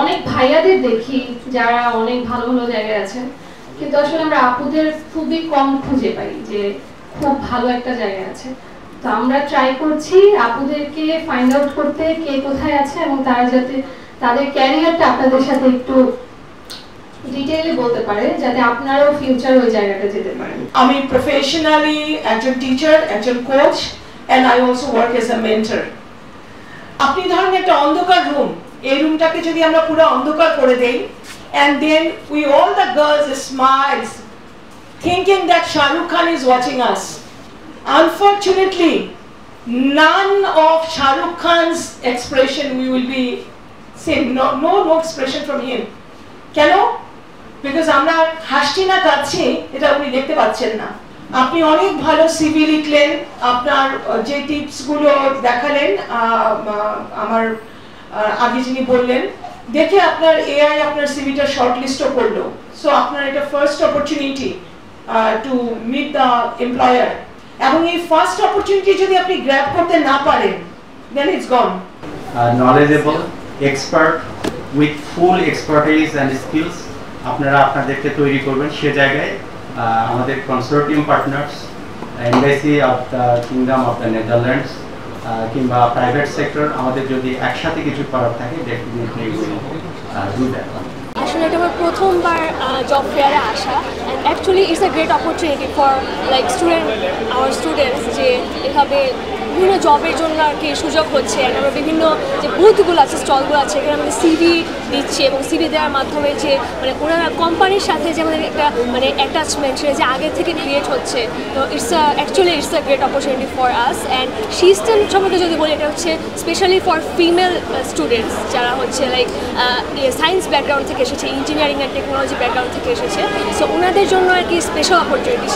অনেক ভাইয়াদের দেখি যারা অনেক ভালো ভালো জায়গায় আছেন, কিন্তু আসলে আমরা আপুদের খুবই কম খুঁজে পাই যে খুব ভালো একটা জায়গা আছে। তো আমরা ট্রাই করছি আপুদেরকে ফাইন্ড আউট করতে কে কোথায় আছে এবং তারা যাতে তাদের ক্যারিয়ারটা আপনাদের সাথে একটু ডিটেইলে বলতে পারে, যাতে আপনারাও ফিউচার ওই জায়গাটা যেতে পারেন। আমি প্রফেশনালি একজন টিচার, একজন coach, and I also work as a mentor. আপনি ধরেন একটা অন্ধকার রুম, এই রুমটাকে যদি আমরা পুরো অন্ধকার করে দেই, and then we all the girls smiles thinking that Shah Rukh Khan is watching us. Unfortunately, none of Shah Rukh Khan's expression we will be seeing, no expression from him. কেন? Because আমরা হাসছি না কাঁদছি এটা উনি দেখতে পাচ্ছেন না। আপনি অনেক ভালো সিভি লিখলেন, আপনার যে টিপসগুলো দেখালেন আমার আগে যিনি বললেন, দেখে আপনার এআই আপনার সিভিটা শর্টলিস্টও করলো। সো আপনার এটা first opportunity to meet the employer, এবং এই ফার্স্ট অপরচুনিটি যদি আপনি গ্র্যাব করতে না পারেন, then it's gone. Knowledgeable expert with full expertise and skills আপনারা আপনাদেরকে তৈরি করবেন সে জায়গায় আমাদের consortium partners, embassy of the kingdom of the Netherlands কিংবা প্রাইভেট সেক্টর, আমাদের যদি একসাথে কিছু করার থাকে ডেফিনেটলি ডু দ্যাট। আসলে এটা আমার প্রথমবার জব ফেয়ারে আসা, and actually it's a great opportunity for like our students, যে এভাবে বিভিন্ন জবের জন্য আর কি সুযোগ হচ্ছে। আমরা বিভিন্ন যে বুথগুলো আছে, স্টলগুলো আছে, এখানে আমাদের সিভি দিচ্ছি এবং সিভি দেওয়ার মাধ্যমে যে মানে ওনারা কোম্পানির সাথে যে আমাদের একটা মানে অ্যাটাচমেন্ট সেটা যে আগে থেকে ক্রিয়েট হচ্ছে। তো it's a great opportunity for us. And system সম্পর্কে যদি বলি, এটা হচ্ছে স্পেশালি ফর ফিমেল স্টুডেন্টস যারা হচ্ছে লাইক সায়েন্স ব্যাকগ্রাউন্ড থেকে এসেছে, ইঞ্জিনিয়ারিং অ্যান্ড টেকনোলজি ব্যাকগ্রাউন্ড থেকে এসেছে। সো ওনাদের জন্য আর কি স্পেশাল অপরচুনিটি,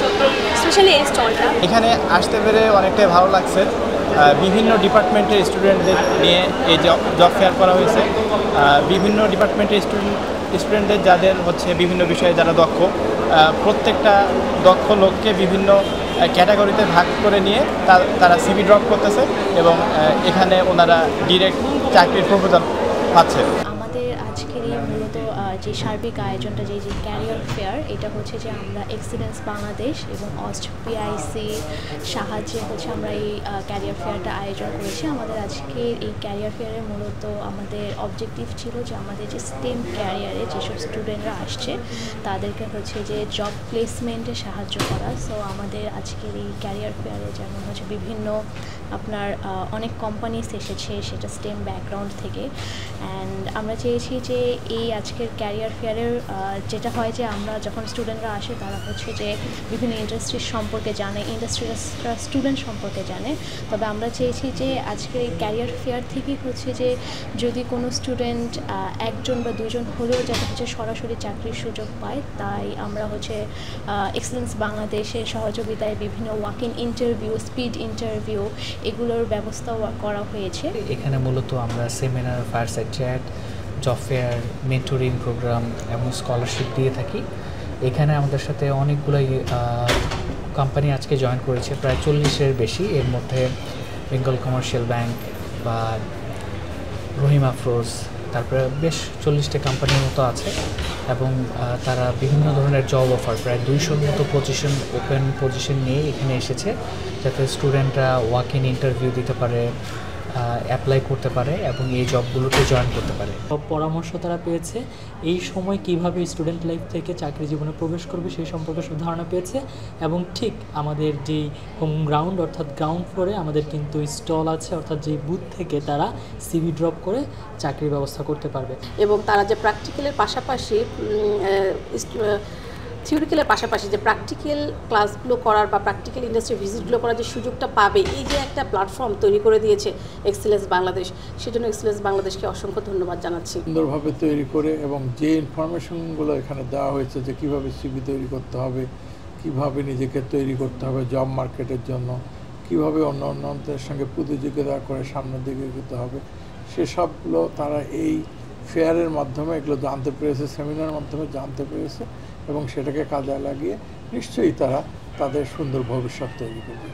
স্পেশালি এই স্টলটা। এখানে আসতে পেরে অনেকটাই ভালো লাগছে। বিভিন্ন ডিপার্টমেন্টের স্টুডেন্টদের নিয়ে এই জব ফেয়ার করা হয়েছে। বিভিন্ন ডিপার্টমেন্টের স্টুডেন্টদের যাদের হচ্ছে বিভিন্ন বিষয়ে যারা দক্ষ, প্রত্যেকটা দক্ষ লোককে বিভিন্ন ক্যাটাগরিতে ভাগ করে নিয়ে তারা সিভি ড্রপ করতেছে এবং এখানে ওনারা ডিরেক্ট চাকরির প্রপোজাল পাচ্ছে। আজকের এই মূলত যে সার্বিক আয়োজনটা, যে ক্যারিয়ার ফেয়ার, এটা হচ্ছে যে আমরা এক্সিলেন্স বাংলাদেশ এবং অস্ট পিআইসি সাহায্যে হচ্ছে আমরা এই ক্যারিয়ার ফেয়ারটা আয়োজন করেছি। আমাদের আজকের এই ক্যারিয়ার ফেয়ারে মূলত আমাদের অবজেক্টিভ ছিল যে আমাদের যে স্টেম ক্যারিয়ারে যেসব স্টুডেন্টরা আসছে তাদেরকে হচ্ছে যে জব প্লেসমেন্টে সাহায্য করা। সো আমাদের আজকের এই ক্যারিয়ার ফেয়ারে যেমন হচ্ছে বিভিন্ন আপনার অনেক কোম্পানিস এসেছে, সেটা স্টেম ব্যাকগ্রাউন্ড থেকে। অ্যান্ড আমরা চেয়েছি যে এই আজকের ক্যারিয়ার ফেয়ারের যেটা হয় যে আমরা যখন স্টুডেন্টরা আসে তারা হচ্ছে যে বিভিন্ন ইন্ডাস্ট্রির সম্পর্কে জানে, ইন্ডাস্ট্রিরা স্টুডেন্ট সম্পর্কে জানে। তবে আমরা চেয়েছি যে আজকের এই ক্যারিয়ার ফেয়ার থেকেই হচ্ছে যে যদি কোনো স্টুডেন্ট একজন বা দুজন হলেও যাতে হচ্ছে সরাসরি চাকরির সুযোগ পায়, তাই আমরা হচ্ছে এক্সেলেন্স বাংলাদেশের সহযোগিতায় বিভিন্ন walk in interview, speed interview এগুলোর ব্যবস্থাও করা হয়েছে। এখানে মূলত আমরা seminar, fireside chat, job fair, mentoring programme এবং স্কলারশিপ দিয়ে থাকি। এখানে আমাদের সাথে অনেকগুলোই কোম্পানি আজকে জয়েন করেছে, প্রায় 40-এর বেশি। এর মধ্যে বেঙ্গল কমার্শিয়াল ব্যাংক বা রহিম আফরোজ, তারপরে বেশ 40টা কোম্পানির মতো আছে এবং তারা বিভিন্ন ধরনের জব অফার, প্রায় 200-র মতো ওপেন পজিশন নিয়ে এখানে এসেছে, যাতে স্টুডেন্টরা ওয়াক ইন ইন্টারভিউ দিতে পারে, অ্যাপ্লাই করতে পারে এবং এই জবগুলোতে জয়েন করতে পারে। পরামর্শ তারা পেয়েছে, এই সময় কিভাবে স্টুডেন্ট লাইফ থেকে চাকরি জীবনে প্রবেশ করবে সেই সম্পর্কে সব ধারণা পেয়েছে। এবং ঠিক আমাদের যেই হোম গ্রাউন্ড অর্থাৎ গ্রাউন্ড ফ্লোরে আমাদের কিন্তু স্টল আছে, অর্থাৎ যেই বুথ থেকে তারা সিভি ড্রপ করে চাকরির ব্যবস্থা করতে পারবে। এবং তারা যে প্র্যাকটিক্যালের পাশাপাশি থিওরিক্যালের পাশাপাশি যে প্র্যাকটিক্যাল ক্লাসগুলো করার বা প্র্যাকটিক্যাল ইন্ডাস্ট্রি ভিজিটগুলো করার যে সুযোগটা পাবে, এই যে একটা প্ল্যাটফর্ম তৈরি করে দিয়েছে এক্সেলেন্স বাংলাদেশ, সেজন্য এক্সেলেন্স বাংলাদেশকে অসংখ্য ধন্যবাদ জানাচ্ছি। সুন্দরভাবে তৈরি করে এবং যে ইনফরমেশনগুলো এখানে দেওয়া হয়েছে যে কীভাবে সিভি তৈরি করতে হবে, কিভাবে নিজেকে তৈরি করতে হবে জব মার্কেটের জন্য, কিভাবে অন্যদের সঙ্গে প্রতিযোগিতা করে সামনের দিকে এগোতে হবে, সেসবগুলো তারা এই ফেয়ারের মাধ্যমে এগুলো জানতে পেরেছে, সেমিনারের মাধ্যমে জানতে পেরেছে এবং সেটাকে কাজে লাগিয়ে নিশ্চয়ই তারা তাদের সুন্দর ভবিষ্যৎ তৈরি করবে।